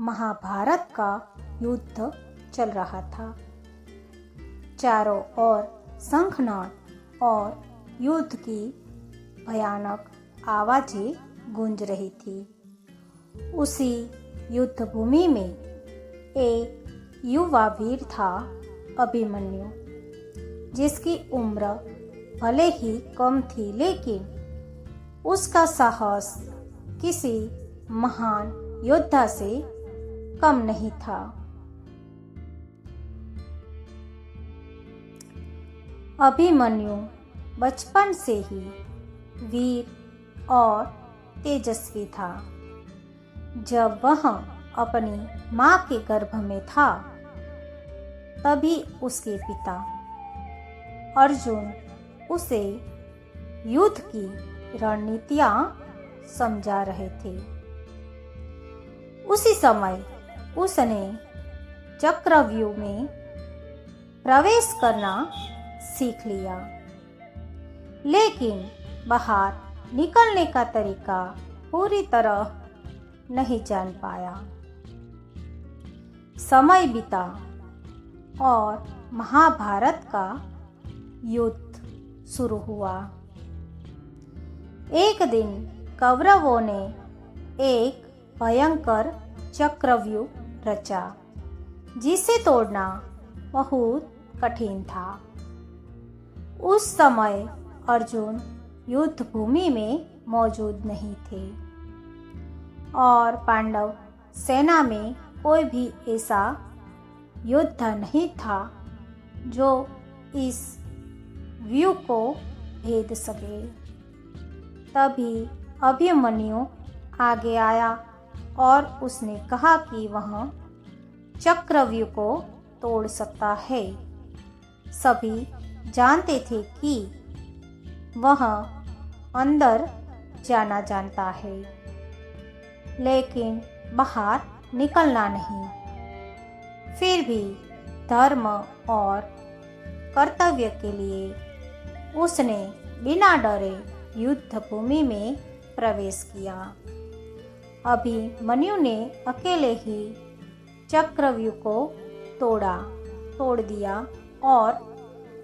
महाभारत का युद्ध चल रहा था। चारों ओर शंखनाद और युद्ध की भयानक आवाजें गूंज रही थी। उसी युद्ध भूमि में एक युवा वीर था, अभिमन्यु, जिसकी उम्र भले ही कम थी, लेकिन उसका साहस किसी महान योद्धा से कम नहीं था। अभिमन्यु बचपन से ही वीर और तेजस्वी था। जब वह अपनी मां के गर्भ में था, तभी उसके पिता अर्जुन उसे युद्ध की रणनीतियां समझा रहे थे। उसी समय उसने चक्रव्यूह में प्रवेश करना सीख लिया, लेकिन बाहर निकलने का तरीका पूरी तरह नहीं जान पाया। समय बीता और महाभारत का युद्ध शुरू हुआ। एक दिन कौरवों ने एक भयंकर चक्रव्यूह रचा, जिसे तोड़ना बहुत कठिन था। उस समय अर्जुन युद्ध भूमि में मौजूद नहीं थे और पांडव सेना में कोई भी ऐसा योद्धा नहीं था जो इस व्यूह को भेद सके। तभी अभिमन्यु आगे आया और उसने कहा कि वह चक्रव्यूह को तोड़ सकता है। सभी जानते थे कि वह अंदर जाना जानता है, लेकिन बाहर निकलना नहीं। फिर भी धर्म और कर्तव्य के लिए उसने बिना डरे युद्ध भूमि में प्रवेश किया। अभिमन्यु ने अकेले ही चक्रव्यूह को तोड़ दिया और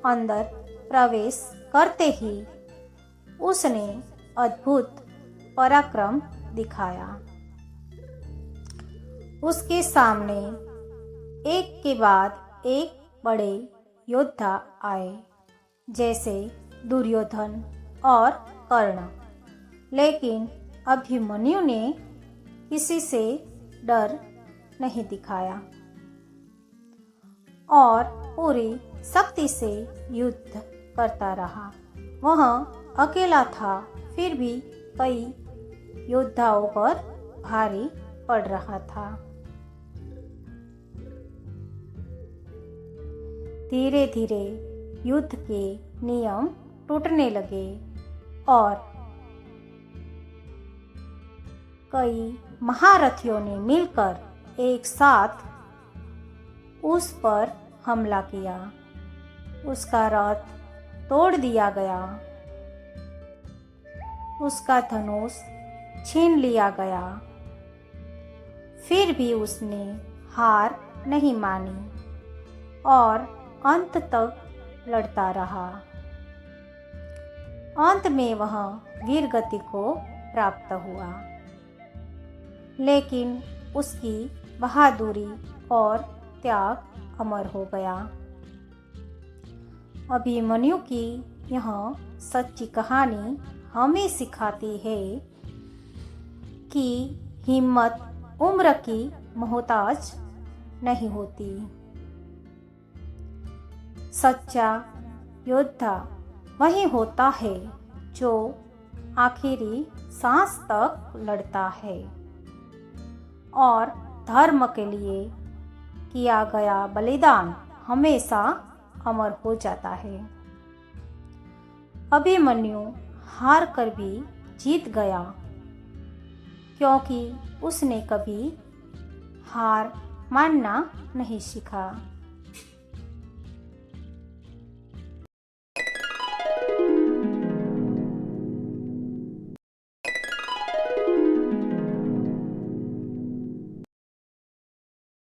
अंदर प्रवेश करते ही उसने अद्भुत पराक्रम दिखाया। उसके सामने एक के बाद एक बड़े योद्धा आए, जैसे दुर्योधन और कर्ण, लेकिन अभिमन्यु ने किसी से डर नहीं दिखाया और पूरी शक्ति से युद्ध करता रहा। वह अकेला था, फिर भी कई योद्धाओं पर भारी पड़ रहा था। धीरे धीरे युद्ध के नियम टूटने लगे और कई महारथियों ने मिलकर एक साथ उस पर हमला किया। उसका रथ तोड़ दिया गया, उसका धनुष छीन लिया गया। फिर भी उसने हार नहीं मानी और अंत तक लड़ता रहा। अंत में वह वीर गति को प्राप्त हुआ, लेकिन उसकी बहादुरी और त्याग अमर हो गया। अभिमन्यु की यह सच्ची कहानी हमें सिखाती है कि हिम्मत उम्र की मोहताज नहीं होती। सच्चा योद्धा वही होता है जो आखिरी सांस तक लड़ता है और धर्म के लिए किया गया बलिदान हमेशा अमर हो जाता है। अभिमन्यु हार कर भी जीत गया, क्योंकि उसने कभी हार मानना नहीं सीखा।